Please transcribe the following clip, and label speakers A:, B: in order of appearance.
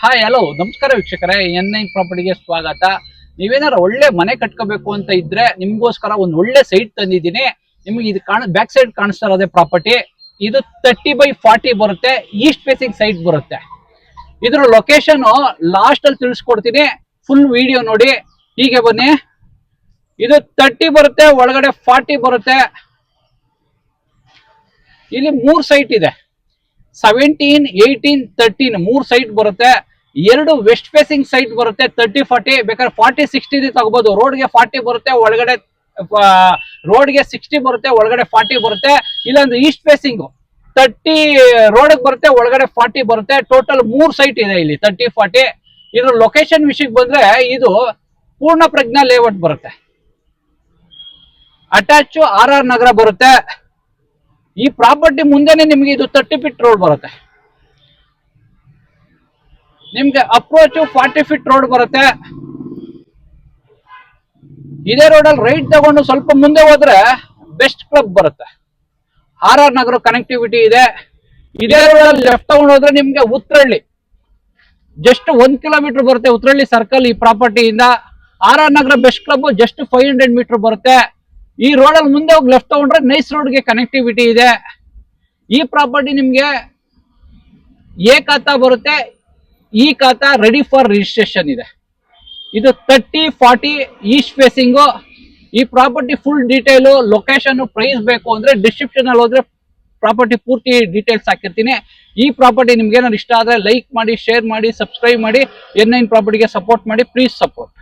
A: Hi hello ನಮಸ್ಕಾರ ವೀಕ್ಷಕರೇ, N9 ಪ್ರಾಪರ್ಟಿಗೆ ಸ್ವಾಗತ. ನೀವೇನಾರು ಒಳ್ಳೆ ಮನೆ ಕಟ್ಕೋಬೇಕು ಅಂತ ಇದ್ರೆ ನಿಮ್ಗೋಸ್ಕರ ಒಂದು ಒಳ್ಳೆ ಸೈಟ್ ತಂದಿದ್ದೀನಿ. ನಿಮ್ಗೆ ಇದು ಬ್ಯಾಕ್ ಸೈಡ್ ಕಾಣಿಸ್ತಾ ಇರೋದೇ ಪ್ರಾಪರ್ಟಿ. ಇದು 30/40 ಬರುತ್ತೆ. ಈಸ್ಟ್ ಫೇಸಿಂಗ್ ಸೈಟ್ ಬರುತ್ತೆ. ಇದ್ರ ಲೊಕೇಶನ್ ಲಾಸ್ಟ್ ಅಲ್ಲಿ ತಿಳಿಸ್ಕೊಡ್ತೀನಿ, ಫುಲ್ ವಿಡಿಯೋ ನೋಡಿ. ಹೀಗೆ ಬನ್ನಿ. ಇದು 30 ಬರುತ್ತೆ, ಒಳಗಡೆ 40 ಬರುತ್ತೆ. ಇಲ್ಲಿ 3 ಸೈಟ್ ಇದೆ, 17, 18, 13 3 ಸೈಟ್ ಬರುತ್ತೆ. 2 ವೆಸ್ಟ್ ಫೇಸಿಂಗ್ ಸೈಟ್ ಬರುತ್ತೆ. 30-40 ಬೇಕಾದ್ರೆ 40-60 ತಗೋಬಹುದು. ರೋಡ್ಗೆ 40 ಬರುತ್ತೆ, ಒಳಗಡೆ ರೋಡ್ಗೆ 60 ಬರುತ್ತೆ, ಒಳಗಡೆ 40 ಬರುತ್ತೆ. ಇಲ್ಲೊಂದು ಈಸ್ಟ್ ಫೇಸಿಂಗ್ 30 ರೋಡ್ ಬರುತ್ತೆ, ಒಳಗಡೆ 40 ಬರುತ್ತೆ. ಟೋಟಲ್ 3 ಸೈಟ್ ಇದೆ ಇಲ್ಲಿ 30-40. ಇದ್ರ ಲೊಕೇಶನ್ ವಿಷಯಕ್ಕೆ ಬಂದ್ರೆ ಇದು ಪೂರ್ಣ ಪ್ರಜ್ಞಾ ಲೇಔಟ್ ಬರುತ್ತೆ. ಅಟ್ಯಾಚ್ RR ನಗರ ಬರುತ್ತೆ. ಈ ಪ್ರಾಪರ್ಟಿ ಮುಂದೆನೆ ನಿಮ್ಗೆ ಇದು 30 ಫೀಟ್ ರೋಡ್ ಬರುತ್ತೆ. ನಿಮ್ಗೆ ಅಪ್ರೋಚ್ 40 ಫೀಟ್ ರೋಡ್ ಬರುತ್ತೆ. ಇದೇ ರೋಡಲ್ಲಿ ರೈಟ್ ತಗೊಂಡು ಸ್ವಲ್ಪ ಮುಂದೆ ಹೋದ್ರೆ ಬೆಸ್ಟ್ ಕ್ಲಬ್ ಬರುತ್ತೆ. RR ನಗರ ಕನೆಕ್ಟಿವಿಟಿ ಇದೆ. ಇದೇ ರೋಡಲ್ಲಿ ಲೆಫ್ಟ್ ತಗೊಂಡು ಹೋದ್ರೆ ನಿಮ್ಗೆ ಉತ್ರಳ್ಳಿ ಜಸ್ಟ್ 1 ಕಿಲೋಮೀಟರ್ ಬರುತ್ತೆ. ಉತ್ರಳ್ಳಿ ಸರ್ಕಲ್ ಈ ಪ್ರಾಪರ್ಟಿಯಿಂದ. RR ನಗರ ಬೆಸ್ಟ್ ಕ್ಲಬ್ ಜಸ್ಟ್ 500 ಮೀಟರ್ ಬರುತ್ತೆ. ಈ ರೋಡಲ್ಲಿ ಮುಂದೆ ಹೋಗಿ ಲೆಫ್ಟ್ ತಗೊಂಡ್ರೆ ನೈಸ್ ರೋಡ್ಗೆ ಕನೆಕ್ಟಿವಿಟಿ ಇದೆ. ಈ ಪ್ರಾಪರ್ಟಿ ನಿಮ್ಗೆ ಎ ಖಾತಾ ಬರುತ್ತೆ, ಈ ಖಾತಾ ರೆಡಿ ಫಾರ್ ರಿಜಿಸ್ಟ್ರೇಷನ್ ಇದೆ. ಇದು 30-40 ಈಸ್ಟ್ ಫೇಸಿಂಗು. ಈ property full detail, location, price ಬೇಕು ಅಂದ್ರೆ ಡಿಸ್ಕ್ರಿಪ್ಷನ್ ಅಲ್ಲಿ ಹೋದ್ರೆ ಪ್ರಾಪರ್ಟಿ ಪೂರ್ತಿ ಡೀಟೇಲ್ಸ್ ಹಾಕಿರ್ತೀನಿ. ಈ ಪ್ರಾಪರ್ಟಿ ನಿಮ್ಗೆ ಏನಾದ್ರು ಇಷ್ಟ ಆದ್ರೆ ಲೈಕ್ ಮಾಡಿ, ಶೇರ್ ಮಾಡಿ, ಸಬ್ಸ್ಕ್ರೈಬ್ ಮಾಡಿ. N9 ಪ್ರಾಪರ್ಟಿಗೆ ಸಪೋರ್ಟ್ ಮಾಡಿ, ಪ್ಲೀಸ್ ಸಪೋರ್ಟ್.